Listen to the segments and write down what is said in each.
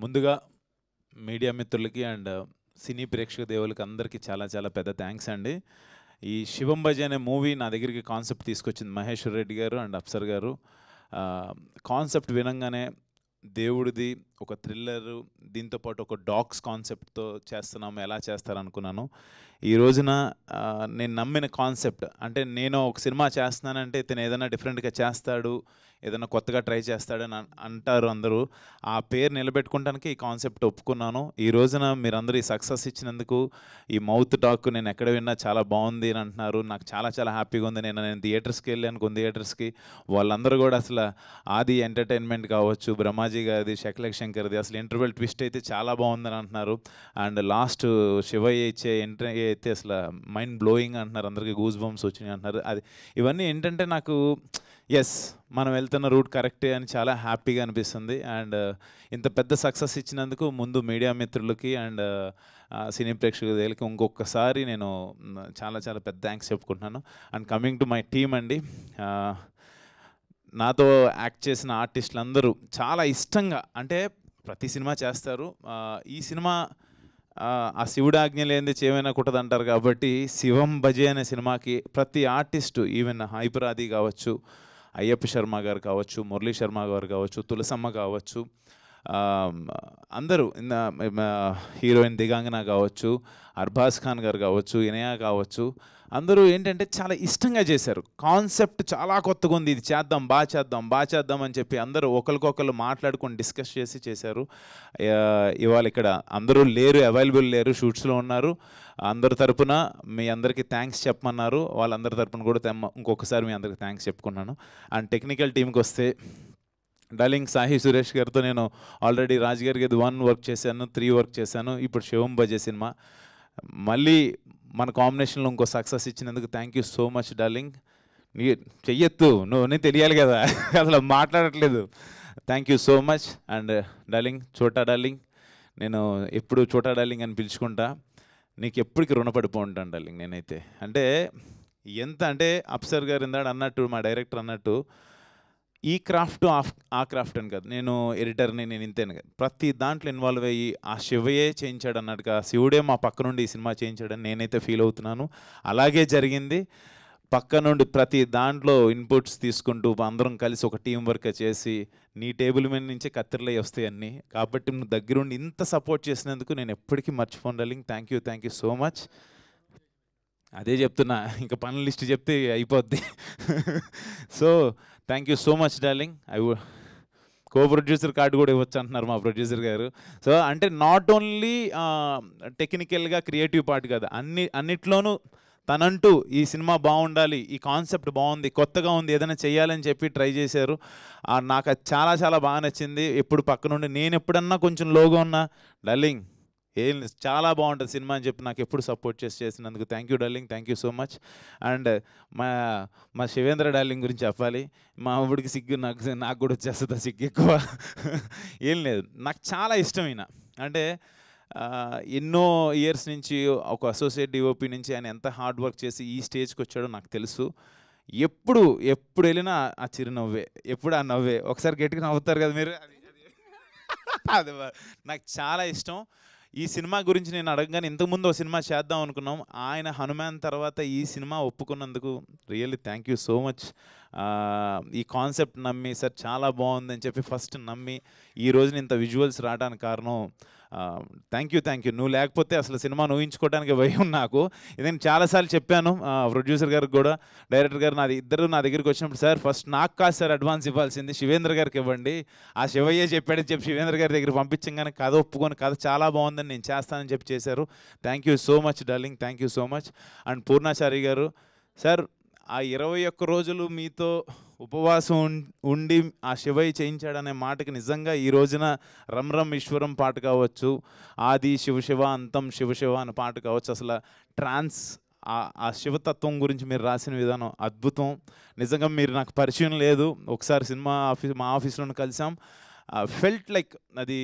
ముందుగా మీడియా మిత్రులకి అండ్ సినీ ప్రేక్షక దేవులకి అందరికీ చాలా చాలా పెద్ద థ్యాంక్స్ అండి. ఈ శివం భజ అనే మూవీ నా దగ్గరికి కాన్సెప్ట్ తీసుకొచ్చింది మహేశ్వర్ రెడ్డి గారు అండ్ అప్సర్ గారు. కాన్సెప్ట్ వినంగానే దేవుడిది ఒక థ్రిల్లరు, దీంతోపాటు ఒక డాగ్స్ కాన్సెప్ట్తో చేస్తున్నాము, ఎలా చేస్తారనుకున్నాను. ఈ రోజున నేను నమ్మిన కాన్సెప్ట్ అంటే, నేను ఒక సినిమా చేస్తున్నానంటే ఇతను ఏదైనా డిఫరెంట్గా చేస్తాడు, ఏదైనా కొత్తగా ట్రై చేస్తాడని అంటారు అందరూ. ఆ పేరు నిలబెట్టుకోవడానికి ఈ కాన్సెప్ట్ ఒప్పుకున్నాను. ఈ రోజున మీరందరూ ఈ సక్సెస్ ఇచ్చినందుకు, ఈ మౌత్ టాక్ నేను ఎక్కడ విన్నా చాలా బాగుంది అని అంటున్నారు. నాకు చాలా చాలా హ్యాపీగా ఉంది. నేను థియేటర్స్కి వెళ్ళాను, కొన్ని థియేటర్స్కి. వాళ్ళందరూ కూడా అసలు ఆది ఎంటర్టైన్మెంట్ కావచ్చు, బ్రహ్మాజీ గారిది, శకలక్ శంకర్ది అసలు ఇంటర్వెల్ ట్విస్ట్ అయితే చాలా బాగుందని అంటున్నారు. అండ్ లాస్ట్ శివయ్య ఇచ్చే ఎంట్రీ అయితే అసలు మైండ్ బ్లోయింగ్ అంటున్నారు. అందరికీ గూస్ బంప్స్ వచ్చినాయి అంటున్నారు. అది ఇవన్నీ ఏంటంటే నాకు ఎస్, మనం వెళ్తున్న రూట్ కరెక్టే అని చాలా హ్యాపీగా అనిపిస్తుంది. అండ్ ఇంత పెద్ద సక్సెస్ ఇచ్చినందుకు ముందు మీడియా మిత్రులకి అండ్ సినీ ప్రేక్షకులకి ఇంకొకసారి నేను చాలా చాలా పెద్ద థ్యాంక్స్ చెప్పుకుంటున్నాను. And coming to my team అండి, నాతో యాక్ట్ చేసిన ఆర్టిస్టులు అందరూ చాలా ఇష్టంగా, అంటే ప్రతి సినిమా చేస్తారు, ఈ సినిమా ఆ శివుడు ఆజ్ఞ లేనిది చేమైనా కుట్టదంటారు కాబట్టి శివం భజే అనే సినిమాకి ప్రతి ఆర్టిస్టు, ఈవెన్ హైపరాది కావచ్చు, అయ్యప్ప శర్మ గారు కావచ్చు, మురళీ శర్మ గారు కావచ్చు, తులసమ్మ కావచ్చు, అందరూ హీరోయిన్ దిగాంగన కావచ్చు, అర్బాజ్ ఖాన్ గారు కావచ్చు, ఇనయ కావచ్చు, అందరూ ఏంటంటే చాలా ఇష్టంగా చేశారు. కాన్సెప్ట్ చాలా కొత్తగా ఉంది, ఇది చేద్దాం, బాగా చేద్దాం అని చెప్పి అందరూ ఒకరికొకరు మాట్లాడుకొని డిస్కస్ చేసి చేశారు. ఇవాళ ఇక్కడ అందరూ లేరు, అవైలబుల్ లేరు, షూట్స్లో ఉన్నారు. అందరి తరపున మీ అందరికీ థ్యాంక్స్ చెప్పమన్నారు. వాళ్ళందరి తరపున కూడా ఇంకొకసారి మీ అందరికీ థ్యాంక్స్ చెప్పుకున్నాను. అండ్ టెక్నికల్ టీంకి వస్తే, డార్లింగ్ సాహి సురేష్ గారితో నేను ఆల్రెడీ రాజ్ గారికి 1 వర్క్ చేశాను, 3 వర్క్ చేశాను. ఇప్పుడు శివం భజే సినిమా మళ్ళీ మన కాంబినేషన్లో ఇంకో సక్సెస్ ఇచ్చినందుకు thank you so much darling. నీ చెయ్యొద్దు, నువ్వు తెలియాలి కదా, అసలు మాట్లాడట్లేదు. Thank you so much. And darling, చోటా డార్లింగ్, నేను ఎప్పుడు చోటా డార్లింగ్ అని పిలుచుకుంటా. నీకు ఎప్పటికీ రుణపడిపో ఉంటాను డార్లింగ్. నేనైతే అంటే ఎంత అంటే, అప్సర్ గారు ఇందాడు అన్నట్టు, మా డైరెక్టర్ అన్నట్టు, ఈ క్రాఫ్ట్ ఆ క్రాఫ్ట్ అని కాదు, నేను ఎడిటర్ని, నేను ఇంతేను కాదు, ప్రతి దాంట్లో ఇన్వాల్వ్ అయ్యి ఆ శివయే చేయించాడు అన్నట్టుగా, శివుడే మా పక్క నుండి ఈ సినిమా చేయించాడని నేనైతే ఫీల్ అవుతున్నాను. అలాగే జరిగింది. పక్క నుండి ప్రతి దాంట్లో ఇన్పుట్స్ తీసుకుంటూ అందరం కలిసి ఒక టీం వర్క్ చేసి, నీ టేబుల్ మీద నుంచే కత్తిరలై వస్తాయి అన్నీ. కాబట్టి నువ్వు దగ్గరుండి ఇంత సపోర్ట్ చేసినందుకు నేను ఎప్పటికీ మర్చిపోను darling. Thank you so much. అదే చెప్తున్నా, ఇంకా పనుల లిస్ట్ చెప్తే అయిపోద్ది. So thank you so much darling. Co producer card కూడా ఇవ్వచ్చు అంటున్నారు మా ప్రొడ్యూసర్ గారు. సో అంటే నాట్ ఓన్లీ టెక్నికల్గా క్రియేటివ్ పార్ట్ కాదు, అన్నిట్లోనూ తనంటూ ఈ సినిమా బాగుండాలి, ఈ కాన్సెప్ట్ బాగుంది, కొత్తగా ఉంది, ఏదైనా చేయాలని చెప్పి ట్రై చేశారు. నాకు అది చాలా చాలా బాగా నచ్చింది. ఎప్పుడు పక్క నుండి నేను ఎప్పుడన్నా కొంచెం లోగా ఉన్నా, డార్లింగ్ ఏం చాలా బాగుంటుంది సినిమా అని చెప్పి నాకు ఎప్పుడు సపోర్ట్ చేసినందుకు thank you darling. Thank you so much. And మా శివేంద్ర డార్లింగ్ గురించి చెప్పాలి. మా ఊడికి సిగ్గు, నాకు కూడా వచ్చేస్తుంది సిగ్గు ఎక్కువ. ఏం లేదు, నాకు చాలా ఇష్టమైన, అంటే ఎన్నో ఇయర్స్ నుంచి ఒక అసోసియేట్ డిఓపి నుంచి ఆయన ఎంత హార్డ్ వర్క్ చేసి ఈ స్టేజ్కి వచ్చాడో నాకు తెలుసు. ఎప్పుడు వెళ్ళినా ఆ చిరునవ్వే, ఎప్పుడు ఆ నవ్వే. ఒకసారి గట్టిగా నవ్వుతారు కదా మీరు, అది నాకు చాలా ఇష్టం. ఈ సినిమా గురించి నేను అడగగానే, ఇంతకుముందు ఒక సినిమా చేద్దాం అనుకున్నాం, ఆయన హనుమాన్ తర్వాత ఈ సినిమా ఒప్పుకున్నందుకు really thank you so much. ఈ కాన్సెప్ట్ నమ్మి, సార్ చాలా బాగుందని చెప్పి ఫస్ట్ నమ్మి ఈ రోజున ఇంత విజువల్స్ రావడానికి కారణం, థ్యాంక్ యూ. నువ్వు లేకపోతే అసలు సినిమాను ఊహించుకోవడానికి భయం నాకు. ఇది నేను చాలాసార్లు చెప్పాను ప్రొడ్యూసర్ గారికి కూడా, డైరెక్టర్ గారు ఇద్దరు నా దగ్గరికి వచ్చినప్పుడు, సార్ ఫస్ట్ నాకు కాదు సార్ అడ్వాన్స్ ఇవ్వాల్సింది, శివేంద్ర గారికి ఇవ్వండి, ఆ శివయ్యే చెప్పాడని చెప్పి శివేంద్ర గారి దగ్గర పంపించగానే కథ ఒప్పుకొని, కథ చాలా బాగుందని నేను చేస్తానని చెప్పి చేశారు. Thank you so much darling. Thank you so much. And Purnachari గారు, సార్ ఆ 21 రోజులు మీతో ఉపవాసం ఉండి ఆ శివయ్య చేయించాడనే మాటకి నిజంగా ఈ రోజున రమ్ రమ్ ఈశ్వరం పాట కావచ్చు, ఆది శివ అంతం శివ అనే పాట కావచ్చు, అసలు ఆ శివతత్వం గురించి మీరు రాసిన విధానం అద్భుతం. నిజంగా మీరు నాకు పరిచయం లేదు, ఒకసారి మా ఆఫీస్లో కలిసాం. ఫెల్ట్ లైక్ అది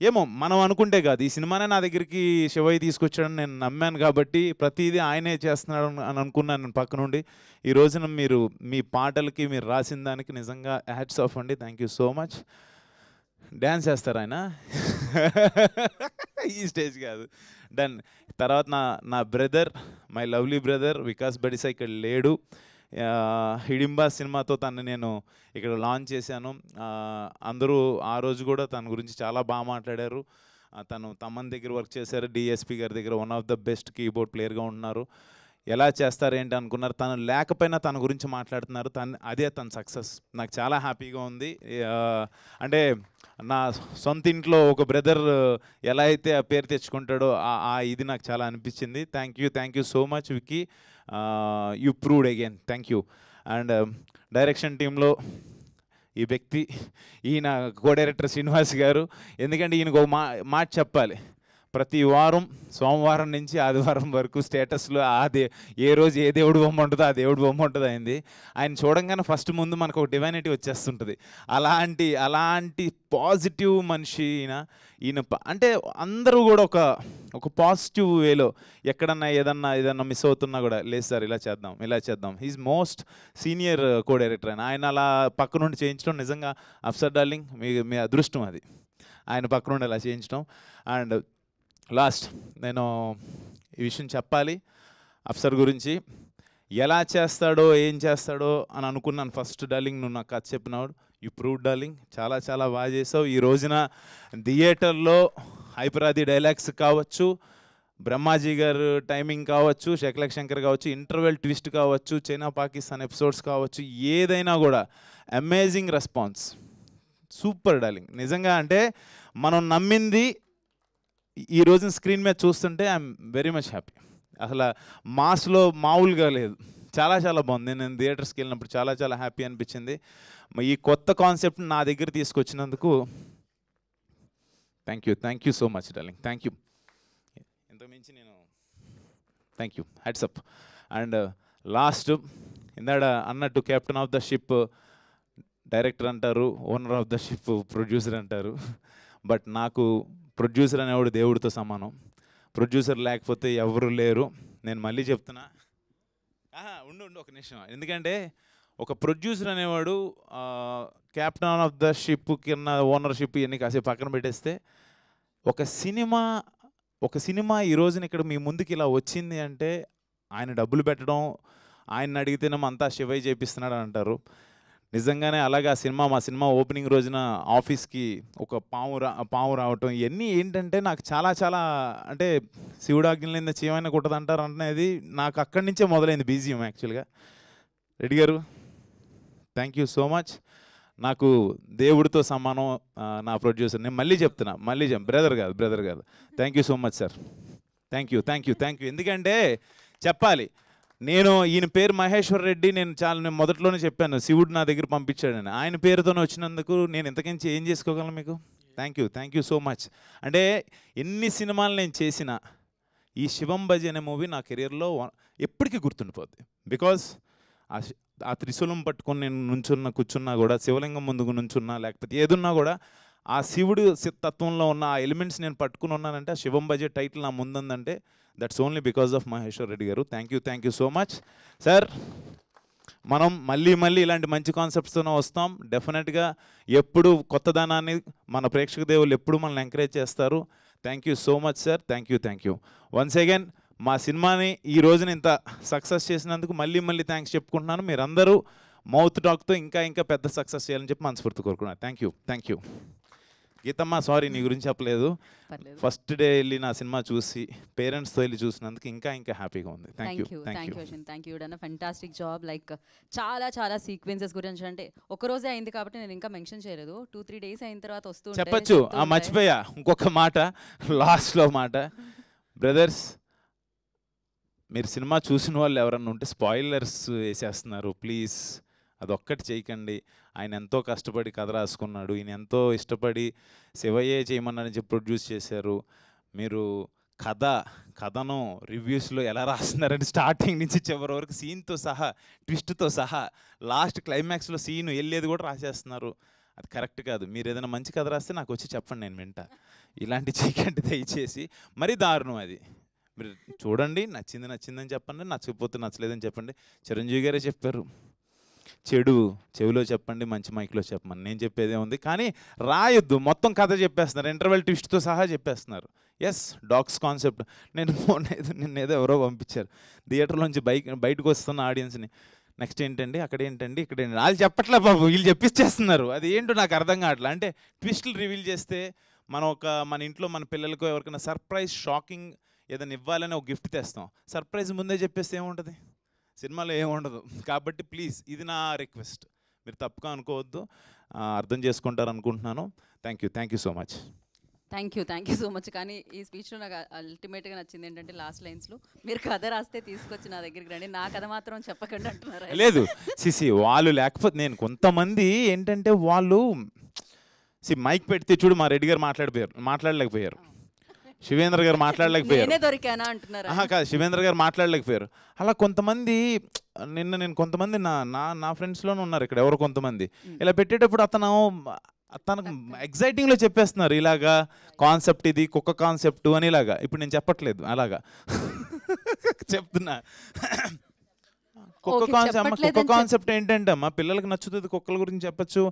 ఏమో మనం అనుకుంటే కాదు, ఈ సినిమానే నా దగ్గరికి శివయ్య తీసుకొచ్చాడని నేను నమ్మాను కాబట్టి ప్రతిదీ ఆయనే చేస్తున్నాడు అని అనుకున్నాను నేను పక్క నుండి. ఈ రోజున మీరు మీ పాటలకి మీరు రాసిన దానికి నిజంగా హ్యాట్స్ ఆఫ్ అండి. Thank you so much. Dance వేస్తారు ఆయన. ఈ స్టేజ్ కాదు. డన్. తర్వాత నా brother, my lovely brother Vikas Badisa ఇక్కడ లేడు. హిడింబా సినిమాతో తను నేను ఇక్కడ లాంచ్ చేశాను. అందరూ ఆ రోజు కూడా తన గురించి చాలా బాగా మాట్లాడారు. తను తమన్ దగ్గర వర్క్ చేశారు, డిఎస్పి గారి దగ్గర one of the best keyboard ప్లేయర్గా ఉన్నారు. ఎలా చేస్తారు ఏంటి అనుకున్నారు, తను లేకపోయినా తన గురించి మాట్లాడుతున్నారు. అదే తన సక్సెస్. నాకు చాలా హ్యాపీగా ఉంది. అంటే నా సొంత ఇంట్లో ఒక బ్రదర్ ఎలా అయితే ఆ పేరు తెచ్చుకుంటాడో ఇది నాకు చాలా అనిపించింది. Thank you so much Vicky. You proved again. Thank you. And direction టీంలో ఈ వ్యక్తి, ఈయన కో డైరెక్టర్ శ్రీనివాస్ గారు. ఎందుకంటే ఈయనకు ఒక మాట చెప్పాలి. ప్రతి వారం సోమవారం నుంచి ఆదివారం వరకు స్టేటస్లో ఏ రోజు ఏ దేవుడు బొమ్మ ఉంటుందో ఆ దేవుడు బొమ్మ ఉంటుంది అయింది. ఆయన చూడంగానే ఫస్ట్ ముందు మనకు ఒక డివైనిటీ వచ్చేస్తుంటుంది. అలాంటి పాజిటివ్ మనిషి ఈయన. అంటే అందరూ కూడా ఒక పాజిటివ్ వేలో ఎక్కడన్నా ఏదన్నా మిస్ అవుతున్నా కూడా, లేదు సార్ ఇలా చేద్దాం. He's most senior co director. ఆయన అలా పక్క నుండి చేయించడం నిజంగా అఫ్సర్ డార్లింగ్ మీ అదృష్టం అది, ఆయన పక్క నుండి అలా చేయించడం. అండ్ లాస్ట్ నేను ఈ విషయం చెప్పాలి అఫ్సర్ గురించి. ఎలా చేస్తాడో ఏం చేస్తాడో అని అనుకున్నాను ఫస్ట్. డార్లింగ్ నువ్వు నాకు కథ చెప్పినాడు. You proved darling. చాలా బాగా చేసావు. ఈ రోజున థియేటర్లో హైపరాది డైలాగ్స్ కావచ్చు, బ్రహ్మాజీ గారు టైమింగ్ కావచ్చు, శకలక్ శంకర్ కావచ్చు, ఇంటర్వెల్ ట్విస్ట్ కావచ్చు, చైనా పాకిస్తాన్ ఎపిసోడ్స్ కావచ్చు, ఏదైనా కూడా అమేజింగ్ రెస్పాన్స్. Super darling. నిజంగా అంటే మనం నమ్మింది ఈ రోజున స్క్రీన్ మీద చూస్తుంటే ఐఎమ్ వెరీ మచ్ హ్యాపీ. అసలు మాస్లో మామూలుగా లేదు. చాలా బాగుంది. నేను థియేటర్స్కి వెళ్ళినప్పుడు చాలా హ్యాపీ అనిపించింది. ఈ కొత్త కాన్సెప్ట్ని నా దగ్గర తీసుకొచ్చినందుకు thank you so much darling. Thank you. ఇంతకుమించి నేను thank you. Hats up. And last ఇందాడ అన్నట్టు captain of the ship director అంటారు, owner of the ship producer అంటారు. బట్ నాకు ప్రొడ్యూసర్ అనేవాడు దేవుడితో సమానం. ప్రొడ్యూసర్ లేకపోతే ఎవరు లేరు. నేను మళ్ళీ చెప్తున్నా, ఉండు ఒక నిమిషం. ఎందుకంటే ఒక ప్రొడ్యూసర్ అనేవాడు కెప్టెన్ ఆఫ్ ద షిప్ కింద ఓనర్షిప్ ఇవన్నీ కాసేపు పక్కన పెట్టేస్తే, ఒక సినిమా ఈ రోజున ఇక్కడ మీ ముందుకి ఇలా వచ్చింది అంటే ఆయన డబ్బులు పెట్టడం, ఆయన అడిగితేనేమో అంతా శివయ్య చేపిస్తున్నాడు అని అంటారు. నిజంగానే అలాగే మా సినిమా ఓపెనింగ్ రోజున ఆఫీస్కి ఒక పాము రావటం, ఇవన్నీ ఏంటంటే నాకు చాలా అంటే శివుడు ఆజ్ఞలైంది చీమైనా కుట్టదంటారు అనేది నాకు అక్కడి నుంచే మొదలైంది బీజిఎం యాక్చువల్గా. రెడ్డి గారు థ్యాంక్ యూ సో మచ్. నాకు దేవుడితో సమానం నా ప్రొడ్యూసర్. నేను మళ్ళీ చెప్తున్నా, బ్రదర్ కాదు. Thank you so much sir. Thank you. ఎందుకంటే చెప్పాలి, నేను ఈయన పేరు మహేశ్వర్ రెడ్డి. నేను మొదట్లోనే చెప్పాను శివుడు నా దగ్గర పంపించాడని. ఆయన పేరుతోనే వచ్చినందుకు నేను ఇంతకించి ఏం చేసుకోగలను మీకు. Thank you so much. అంటే ఎన్ని సినిమాలు నేను చేసినా ఈ శివం బజీ అనే మూవీ నా కెరియర్లో ఎప్పటికీ గుర్తుండిపోద్ది. బికాజ్ ఆ త్రిశూలం పట్టుకొని నేను కూర్చున్నా కూడా, శివలింగం ముందుకు నుంచున్నా, లేకపోతే ఏదున్నా కూడా ఆ శివుడు తత్వంలో ఉన్న ఆ ఎలిమెంట్స్ నేను పట్టుకుని ఉన్నానంటే, ఆ శివం బజీ టైటిల్ నా ముందుందంటే that's only because of Maheshwar Reddy గారు. Thank you so much sir. మనం మళ్ళీ ఇలాంటి మంచి కాన్సెప్ట్స్తోనే వస్తాం. డెఫినెట్గా ఎప్పుడు కొత్తదనాన్ని మన ప్రేక్షక దేవులు ఎప్పుడు మనల్ని ఎంకరేజ్ చేస్తారు. Thank you so much sir. Thank you once again. మా సినిమాని ఈ రోజున ఇంత సక్సెస్ చేసినందుకు మళ్ళీ థ్యాంక్స్ చెప్పుకుంటున్నాను. మీరందరూ మౌత్ టాక్తో ఇంకా పెద్ద సక్సెస్ చేయాలని చెప్పి మనస్ఫూర్తి కోరుకున్నాను. Thank you. గీతమ్మ సారీ నీ గురించి చెప్పలేదు. ఫస్ట్ డే వెళ్ళి నా సినిమా చూసి పేరెంట్స్తో వెళ్ళి చూసినందుకు ఇంకా హ్యాపీగా ఉంది. Thank you. Done a fantastic job. Like చాలా సీక్వెన్సెస్ గురించి అంటే ఒక రోజే అయింది కాబట్టి నేను ఇంకా మెన్షన్ చేయలేదు. 2-3 days అయిన తర్వాత వస్తూ చెప్పచ్చు. మర్చిపోయా ఇంకొక మాట, లాస్ట్లో మాట. బ్రదర్స్, మీరు సినిమా చూసిన వాళ్ళు ఎవరన్నా ఉంటే స్పాయిలర్స్ వేసేస్తున్నారు. ప్లీజ్ అదొక్కటి చేయకండి. ఆయన ఎంతో కష్టపడి కథ రాసుకున్నాడు. ఈయన ఎంతో ఇష్టపడి శివయ్యే చేయమన్నారని చెప్పి ప్రొడ్యూస్ చేశారు. మీరు కథను రివ్యూస్లో ఎలా రాస్తున్నారని స్టార్టింగ్ నుంచి చివరి వరకు సీన్తో సహా, ట్విస్ట్తో సహా, లాస్ట్ క్లైమాక్స్లో సీన్ వెళ్ళేది కూడా రాసేస్తున్నారు. అది కరెక్ట్ కాదు. మీరు ఏదైనా మంచి కథ రాస్తే నాకు వచ్చి చెప్పండి, నేను వింటా. ఇలాంటి చేయకండి దయచేసి. మరీ దారుణం అది. మీరు చూడండి, నచ్చిందని చెప్పండి, నచ్చకపోతే నచ్చలేదని చెప్పండి. చిరంజీవి గారే చెప్పారు, చెడు చెవిలో చెప్పండి, మంచి మైక్లో చెప్పమని. నేను చెప్పేదే ఉంది, కానీ రాయొద్దు, మొత్తం కథ చెప్పేస్తున్నారు, ఇంటర్వెల్ ట్విస్ట్తో సహా చెప్పేస్తున్నారు. Yes, dogs concept. నిన్నేదో ఎవరో పంపించారు థియేటర్లోంచి బయటకు వస్తున్న ఆడియన్స్ని. నెక్స్ట్ ఏంటండి, అక్కడ ఏంటండి, ఇక్కడ ఏంటండి, వాళ్ళు చెప్పట్లే బాబు, వీళ్ళు చెప్పిచ్చేస్తున్నారు. అది ఏంటో నాకు అర్థం కావట్లే. అంటే ట్విస్టులు రివీల్ చేస్తే మన ఇంట్లో మన పిల్లలకు ఎవరికైనా సర్ప్రైజ్, షాకింగ్ ఏదైనా ఇవ్వాలని ఒక గిఫ్ట్ తెస్తాం. సర్ప్రైజ్ ముందే చెప్పేస్తే ఏముంటుంది, సినిమాలో ఏముండదు. కాబట్టి ప్లీజ్, ఇది నా రిక్వెస్ట్, మీరు తప్పుగా అనుకోవద్దు, అర్థం చేసుకుంటారు అనుకుంటున్నాను. Thank you so much. Thank you so much. కానీ ఈ స్పీచ్లో నాకు అల్టిమేట్గా నచ్చింది ఏంటంటే లాస్ట్ లైన్స్లో మీరు కథ రాస్తే తీసుకొచ్చి నా దగ్గరికి రండి, నా కథ మాత్రం చెప్పకండి అంటున్నారు. లేదు వాళ్ళు లేకపోతే నేను, కొంతమంది ఏంటంటే వాళ్ళు మైక్ పెడితే చూడు, మా రెడ్డి గారు మాట్లాడలేకపోయారు, శివేంద్ర గారు మాట్లాడలేకపోయారు, దొరికానా అంటున్నారు. కాదు, శివేంద్ర గారు మాట్లాడలేకపోయారు. అలా కొంతమంది నేను కొంతమంది నా ఫ్రెండ్స్లోనే ఉన్నారు ఇక్కడ, ఎవరు కొంతమంది ఇలా పెట్టేటప్పుడు తనకు ఎగ్జైటింగ్లో చెప్పేస్తున్నారు, ఇలాగా కాన్సెప్ట్, ఇది కుక్క కాన్సెప్ట్ అని ఇలాగా. ఇప్పుడు నేను చెప్పట్లేదు అలాగా చెప్తున్నా. కుక్క కాన్సెప్ట్ ఏంటంటే అమ్మా, పిల్లలకి నచ్చుతుంది, కుక్కల గురించి చెప్పచ్చు,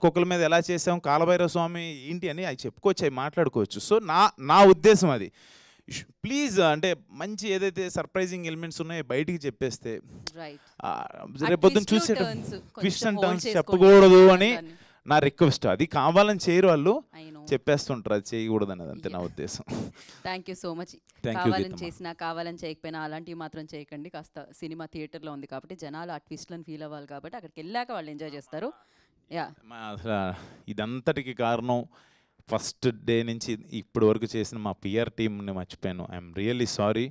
కుక్కల మీద ఎలా చేసాం, కాలభైరవ స్వామి ఏంటి అని అవి చెప్పుకోవచ్చు, అవి మాట్లాడుకోవచ్చు. సో నా ఉద్దేశం అది. ప్లీజ్, అంటే మంచి ఏదైతే సర్ప్రైజింగ్ ఎలిమెంట్స్ ఉన్నాయో బయటికి చెప్పేస్తే, రేపొద్దున చూసే ట్విస్ట్ అండ్ టర్న్స్ చెప్పకూడదు అని నా రిక్వెస్ట్. అది కావాలని చేయరు వాళ్ళు, చెప్పేస్తుంటారు, అది చేయకూడదు అనేది, అంతే నా ఉద్దేశం. Thank you so much. కావాలని చేయకపోయినా అలాంటివి మాత్రం చేయకండి. కాస్త సినిమా థియేటర్లో ఉంది కాబట్టి జనాలు ఆ ట్విస్ట్లను ఫీల్ అవ్వాలి, కాబట్టి అక్కడికి వెళ్ళాక వాళ్ళు ఎంజాయ్ చేస్తారు. అసలు ఇదంతటికి కారణం ఫస్ట్ డే నుంచి ఇప్పటి వరకు చేసిన మా పిఆర్ టీమ్ని మర్చిపోయాను. ఐఎమ్ రియల్లీ సారీ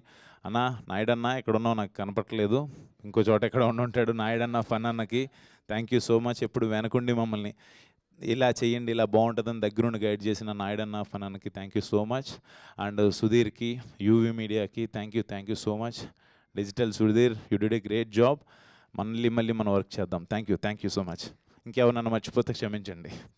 అన్నా. నాయుడన్నా ఎక్కడ ఉన్నావు నాకు కనపట్లేదు, ఇంకో చోట ఎక్కడ ఉంటాడు. నాయుడన్న ఫన్ అన్నకి థ్యాంక్ యూ సో మచ్. ఎప్పుడు వెనకుండి మమ్మల్ని ఇలా చేయండి, ఇలా బాగుంటుందని దగ్గరుండి గైడ్ చేసిన నాయుడన్న ఫన్ అన్నకి thank you so much. And సుధీర్కి, యూవీ మీడియాకి thank you so much. Digital Sudheer, you did a great job. మళ్ళీ మనం వర్క్ చేద్దాం. Thank you so much. ఇంకెవరన్నా మర్చిపోతే క్షమించండి.